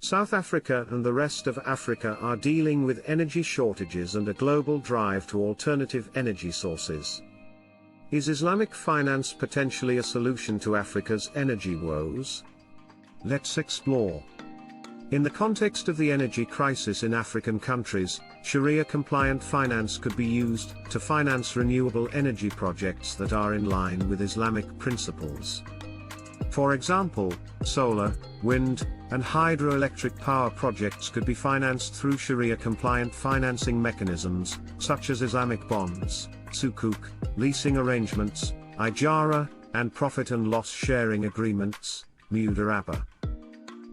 South Africa and the rest of Africa are dealing with energy shortages and a global drive to alternative energy sources. Is Islamic finance potentially a solution to Africa's energy woes? Let's explore. In the context of the energy crisis in African countries, Sharia-compliant finance could be used to finance renewable energy projects that are in line with Islamic principles. For example, solar, wind, and hydroelectric power projects could be financed through Sharia-compliant financing mechanisms, such as Islamic bonds, sukuk, leasing arrangements, ijara, and profit and loss sharing agreements, mudarabah.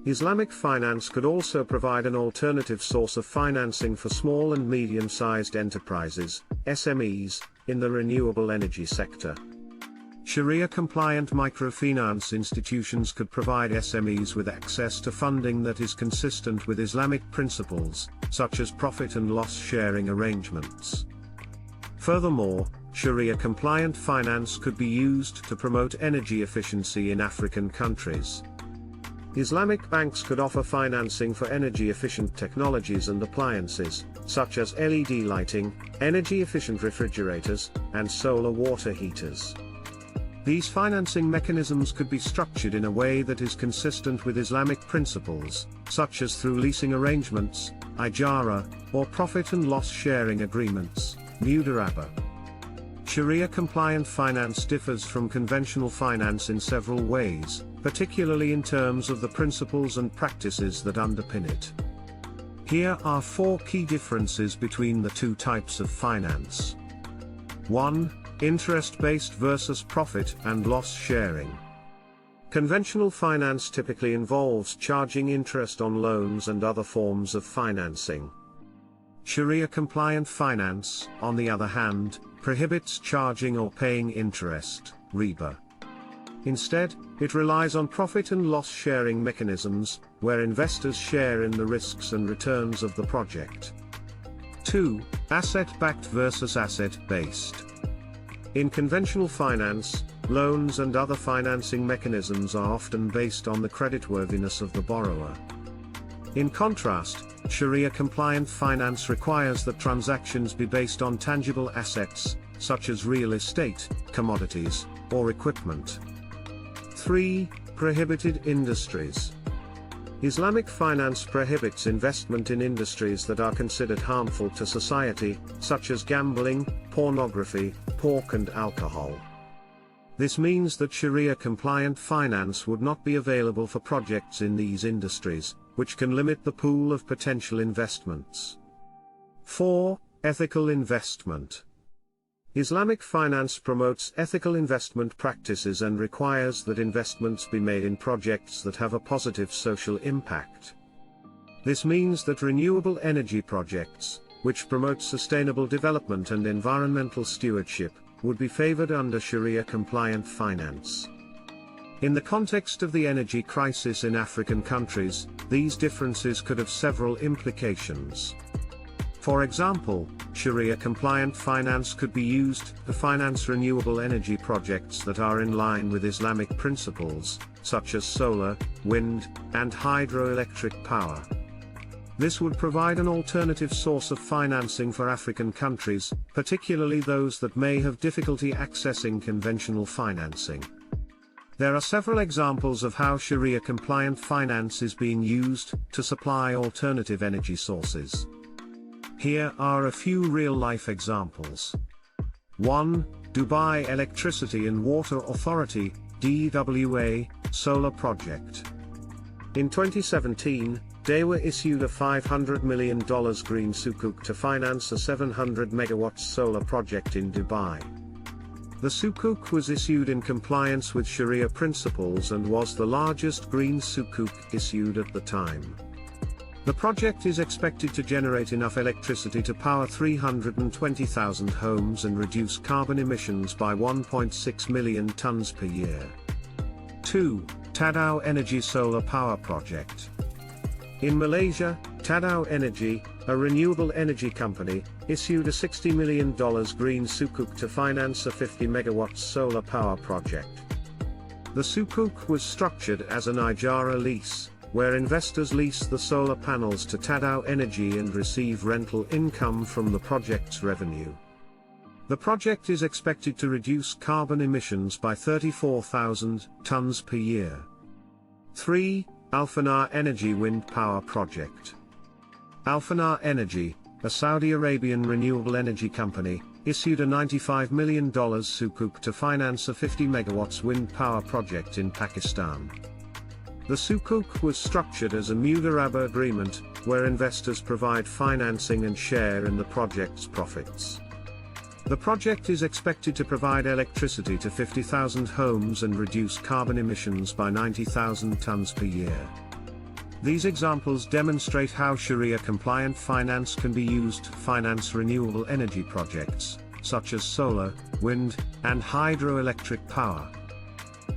Islamic finance could also provide an alternative source of financing for small and medium-sized enterprises, SMEs, in the renewable energy sector. Sharia-compliant microfinance institutions could provide SMEs with access to funding that is consistent with Islamic principles, such as profit and loss sharing arrangements. Furthermore, Sharia-compliant finance could be used to promote energy efficiency in African countries. Islamic banks could offer financing for energy-efficient technologies and appliances, such as LED lighting, energy-efficient refrigerators, and solar water heaters. These financing mechanisms could be structured in a way that is consistent with Islamic principles, such as through leasing arrangements, ijara, or profit and loss sharing agreements, mudarabah. Sharia-compliant finance differs from conventional finance in several ways, particularly in terms of the principles and practices that underpin it. Here are 4 key differences between the two types of finance. 1. Interest-based versus profit and loss sharing. Conventional finance typically involves charging interest on loans and other forms of financing. Sharia-compliant finance, on the other hand, prohibits charging or paying interest, riba. Instead, it relies on profit and loss sharing mechanisms, where investors share in the risks and returns of the project. 2. Asset-backed versus asset-based. In conventional finance, loans and other financing mechanisms are often based on the creditworthiness of the borrower. In contrast, Sharia-compliant finance requires that transactions be based on tangible assets, such as real estate, commodities, or equipment. 3. Prohibited industries. Islamic finance prohibits investment in industries that are considered harmful to society, such as gambling, pornography, pork and alcohol. This means that Sharia-compliant finance would not be available for projects in these industries, which can limit the pool of potential investments. 4. Ethical investment. Islamic finance promotes ethical investment practices and requires that investments be made in projects that have a positive social impact. This means that renewable energy projects, which promote sustainable development and environmental stewardship, would be favored under Sharia-compliant finance. In the context of the energy crisis in African countries, these differences could have several implications. For example, Sharia-compliant finance could be used to finance renewable energy projects that are in line with Islamic principles, such as solar, wind, and hydroelectric power. This would provide an alternative source of financing for African countries, particularly those that may have difficulty accessing conventional financing. There are several examples of how Sharia-compliant finance is being used to supply alternative energy sources. Here are a few real-life examples. 1. Dubai Electricity and Water Authority, DWA, solar project. In 2017, DEWA issued a $500 million green sukuk to finance a 700 MW solar project in Dubai. The sukuk was issued in compliance with Sharia principles and was the largest green sukuk issued at the time. The project is expected to generate enough electricity to power 320,000 homes and reduce carbon emissions by 1.6 million tons per year. 2. Tadau Energy Solar Power Project. In Malaysia, Tadau Energy, a renewable energy company, issued a $60 million green sukuk to finance a 50 MW solar power project. The sukuk was structured as an ijara lease, where investors lease the solar panels to Tadao Energy and receive rental income from the project's revenue. The project is expected to reduce carbon emissions by 34,000 tons per year. 3. Alfanar Energy Wind Power Project. Alfanar Energy, a Saudi Arabian renewable energy company, issued a $95 million sukuk to finance a 50 megawatts wind power project in Pakistan. The sukuk was structured as a mudaraba agreement, where investors provide financing and share in the project's profits. The project is expected to provide electricity to 50,000 homes and reduce carbon emissions by 90,000 tons per year. These examples demonstrate how Sharia-compliant finance can be used to finance renewable energy projects, such as solar, wind, and hydroelectric power.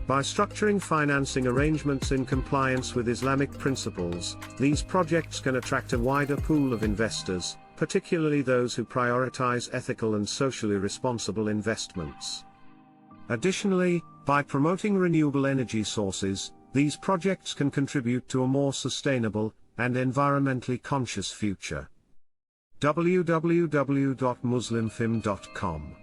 By structuring financing arrangements in compliance with Islamic principles, these projects can attract a wider pool of investors, particularly those who prioritize ethical and socially responsible investments. Additionally, by promoting renewable energy sources, these projects can contribute to a more sustainable and environmentally conscious future. www.muslimfin.com